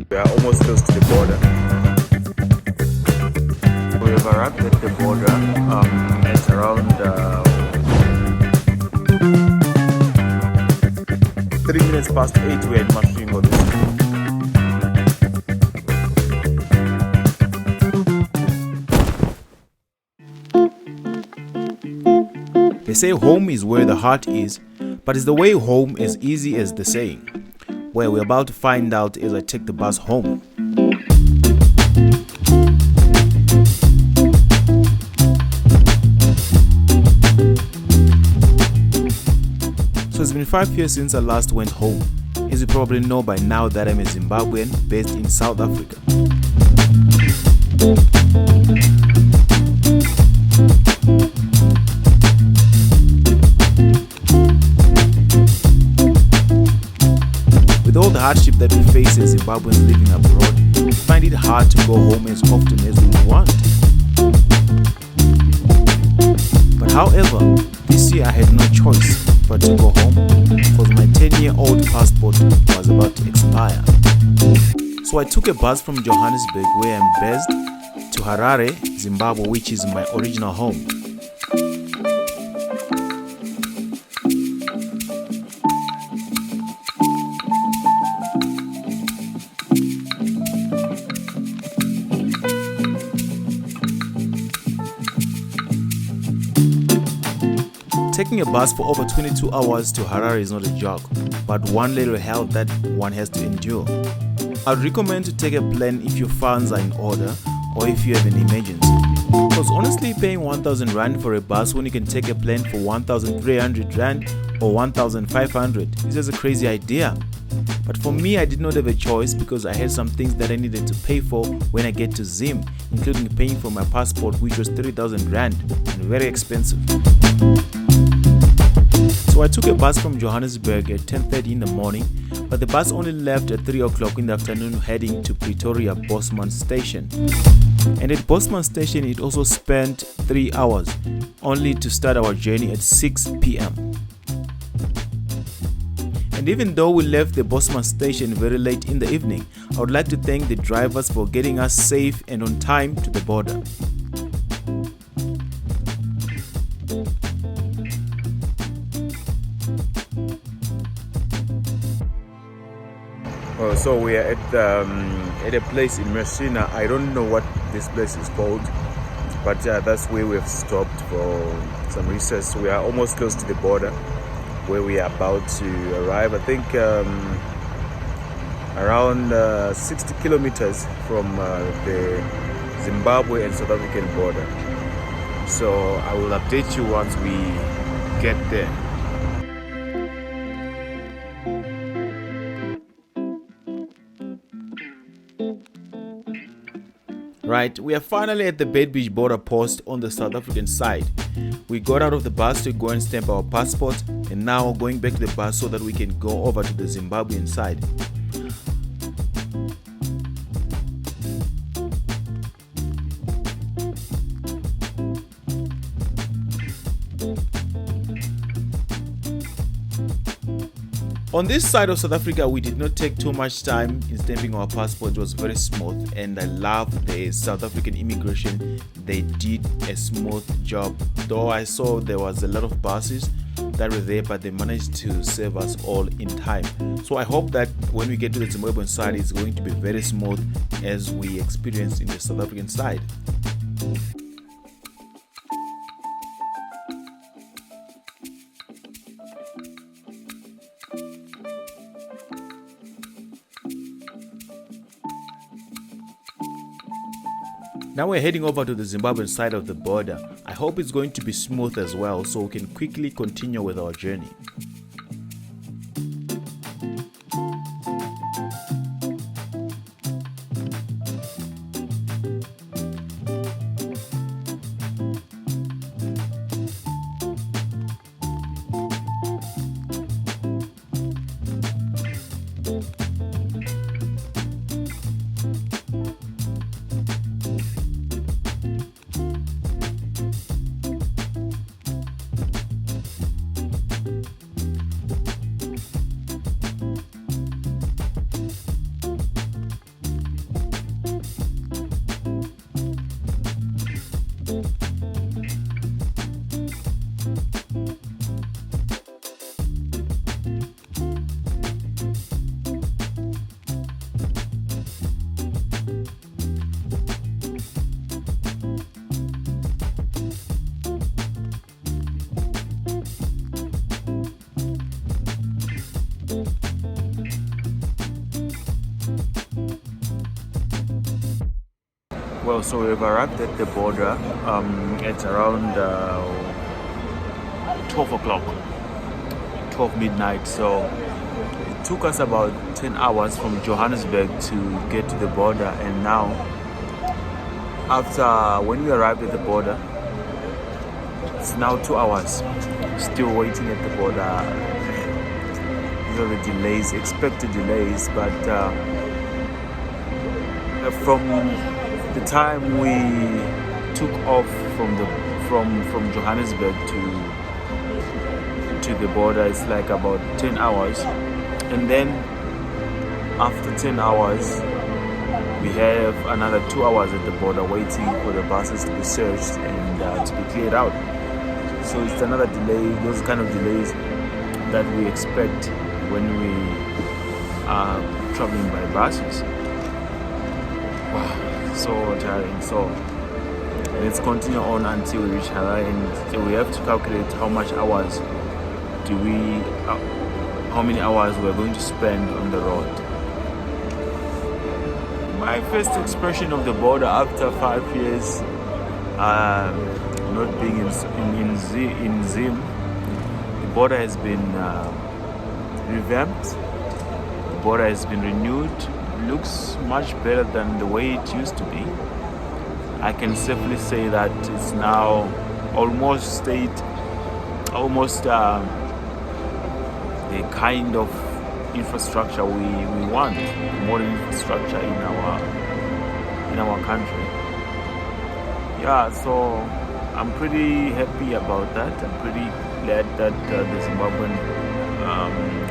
We are almost close to the border. We have arrived at the border. It's around 3 minutes past 8. We're in Masvingo. They say home is where the heart is, but is the way home as easy as the saying? Well, we're about to find out as I take the bus home. So it's been 5 years since I last went home. As you probably know by now that I'm a Zimbabwean based in South Africa. With all the hardship that we face as Zimbabweans living abroad, we find it hard to go home as often as we want. But however, this year I had no choice but to go home because my 10-year-old passport was about to expire. So I took a bus from Johannesburg, where I'm based, to Harare, Zimbabwe, which is my original home. Taking a bus for over 22 hours to Harare is not a joke, but one little hell that one has to endure. I'd recommend to take a plane if your funds are in order or if you have an emergency. Because honestly, paying 1,000 Rand for a bus when you can take a plane for 1,300 Rand or 1,500 is just a crazy idea. But for me, I did not have a choice because I had some things that I needed to pay for when I get to Zim, including paying for my passport, which was 3,000 Rand and very expensive. So I took a bus from Johannesburg at 10:30 in the morning, but the bus only left at 3 o'clock in the afternoon heading to Pretoria Bosman Station. And at Bosman Station it also spent 3 hours, only to start our journey at 6 p.m. And even though we left the Bosman Station very late in the evening, I would like to thank the drivers for getting us safe and on time to the border. So we are at a place in Masvingo. I don't know what this place is called, but that's where we have stopped for some research. We are almost close to the border where we are about to arrive. I think around 60 kilometers from the Zimbabwe and South African border. So I will update you once we get there. Right, we are finally at the Beach border post on the South African side. We got out of the bus to go and stamp our passport, and now going back to the bus so that we can go over to the Zimbabwean side. On this side of South Africa, we did not take too much time in stamping our passport. It was very smooth, and I love the South African immigration. They did a smooth job. Though I saw there was a lot of buses that were there, but they managed to save us all in time. So I hope that when we get to the Zimbabwean side, it's going to be very smooth as we experienced in the South African side. Now we're heading over to the Zimbabwean side of the border. I hope it's going to be smooth as well, so we can quickly continue with our journey. Well, so we've arrived at the border. It's around 12 o'clock, 12 midnight. So it took us about 10 hours from Johannesburg to get to the border. And now, when we arrived at the border, it's now 2 hours. Still waiting at the border. These are the delays, expected delays, but from the time we took off from Johannesburg to the border, it's like about 10 hours, and then after 10 hours we have another 2 hours at the border waiting for the buses to be searched and to be cleared out. So it's another delay, those kind of delays that we expect when we are traveling by buses. Wow, so tiring. So let's continue on until we reach Harare, and so we have to calculate how many hours we're going to spend on the road. My first expression of the border after 5 years not being in Zim, the border has been revamped, the border has been renewed, looks much better than the way it used to be. I can safely say that it's now almost the kind of infrastructure we want, modern infrastructure in our country. Yeah, so I'm pretty happy about that. I'm pretty glad that the Zimbabwean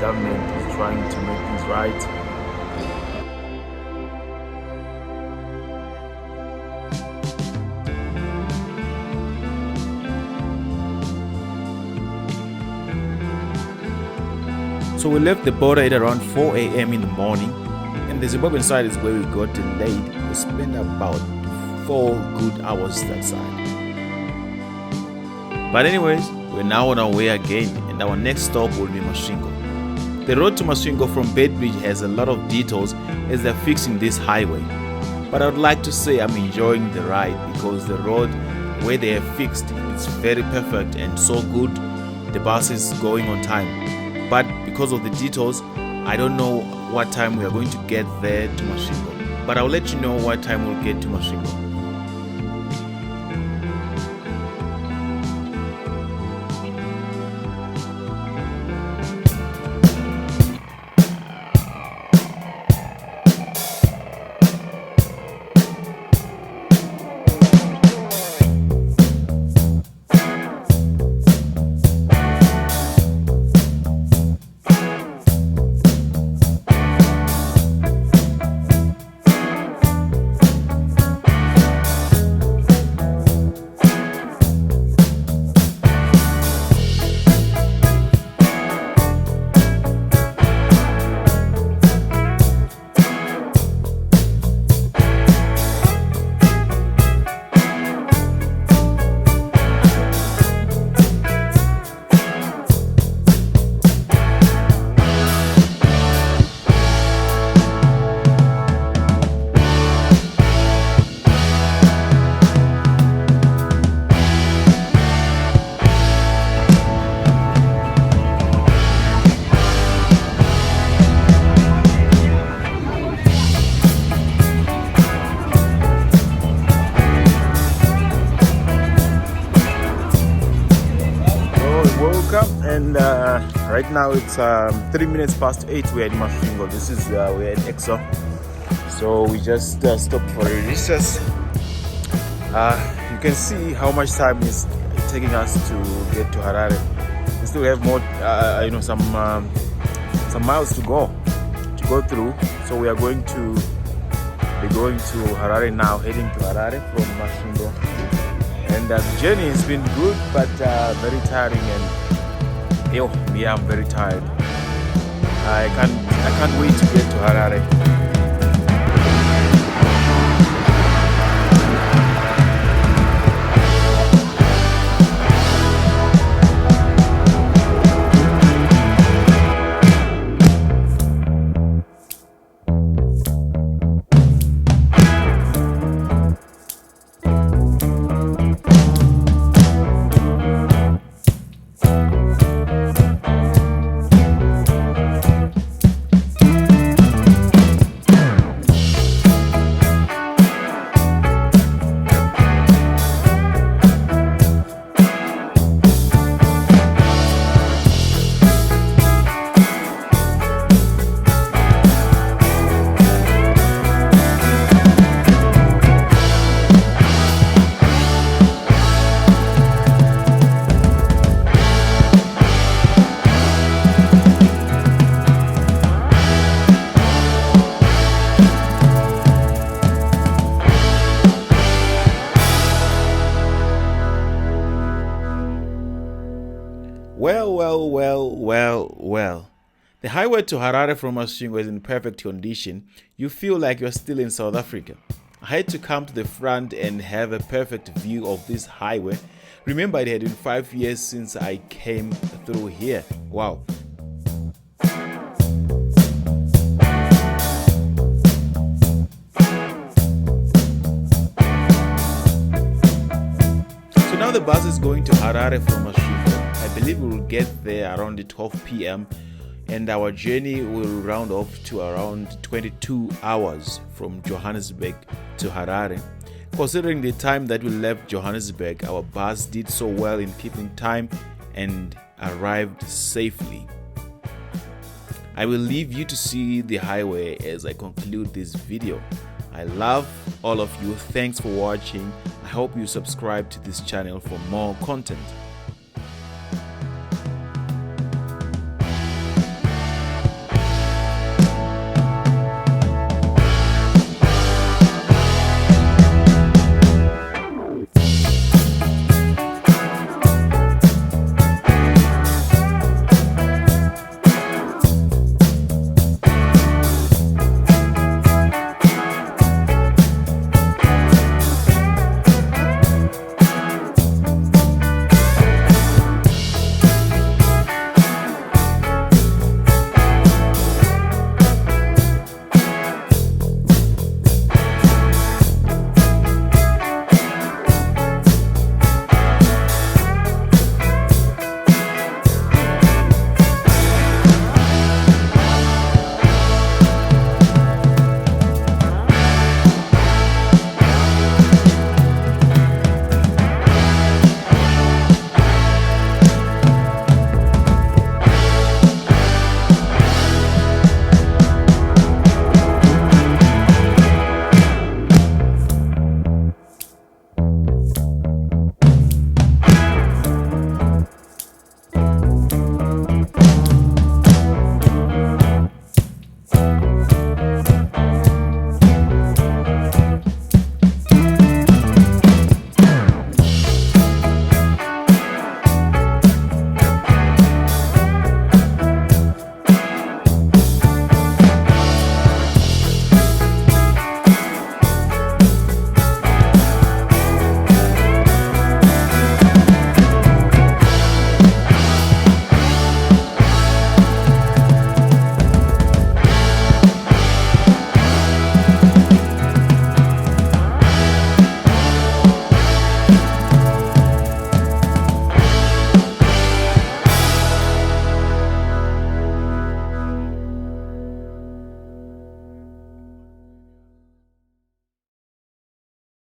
government is trying to make things right. So we left the border at around 4 a.m. in the morning, and the Zimbabwean side is where we got delayed. We spent about 4 good hours that side. But anyways, we're now on our way again, and our next stop will be Masvingo. The road to Masvingo from Bedbridge has a lot of detours as they're fixing this highway. But I would like to say I'm enjoying the ride because the road where they have fixed it's very perfect and so good. The bus is going on time. But because of the detours, I don't know what time we are going to get there to Masvingo. But I'll let you know what time we'll get to Masvingo. And right now it's 3 minutes past 8. We're at Masvingo. This is we're at EXO. So we just stopped for a recess. You can see how much time is taking us to get to Harare. We still have more, some miles to go through. So we are going to be going to Harare now, heading to Harare from Masvingo. And the journey has been good, but very tiring. And yeah, I'm very tired. I can't wait to get to Harare. Well. The highway to Harare from Masvingo is in perfect condition. You feel like you're still in South Africa. I had to come to the front and have a perfect view of this highway. Remember, it had been 5 years since I came through here. Wow. So now the bus is going to Harare from Masvingo. I believe we will get there around 12 p.m. and our journey will round off to around 22 hours from Johannesburg to Harare. Considering the time that we left Johannesburg, our bus did so well in keeping time and arrived safely. I will leave you to see the highway as I conclude this video. I love all of you. Thanks for watching. I hope you subscribe to this channel for more content.